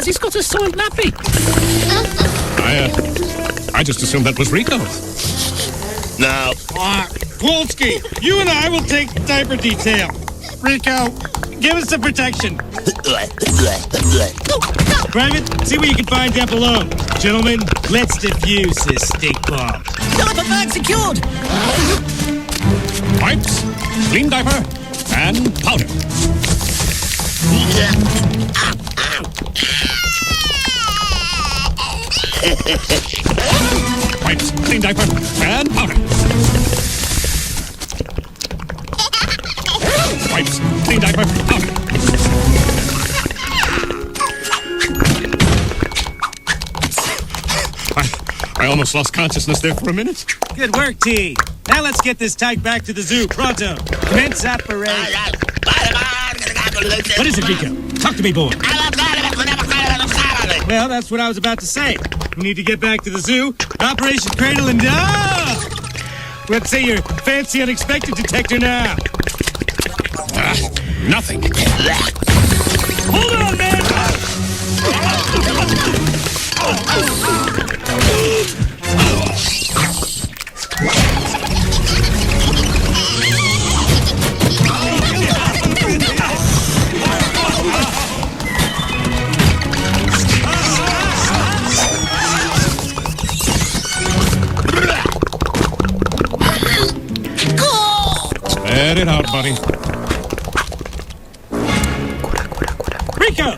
because he's got a soiled nappy. I just assumed that was Rico. No. Wolski, you and I will take the diaper detail. Rico, give us some protection. Private, see what you can find down below. Gentlemen, let's defuse this stink bomb. Diaper bag secured. Pipes, clean diaper, and powder. Pipes, clean diaper, and powder. Pipes, clean diaper, powder. I almost lost consciousness there for a minute. Good work, T. Now let's get this tyke back to the zoo. Pronto. Commence operation. What is it, Rico? Talk to me, boy. Well, that's what I was about to say. We need to get back to the zoo. Operation Cradle and... Let's say your fancy unexpected detector now. Nothing. Hold on, man! Let it out, buddy. Rico!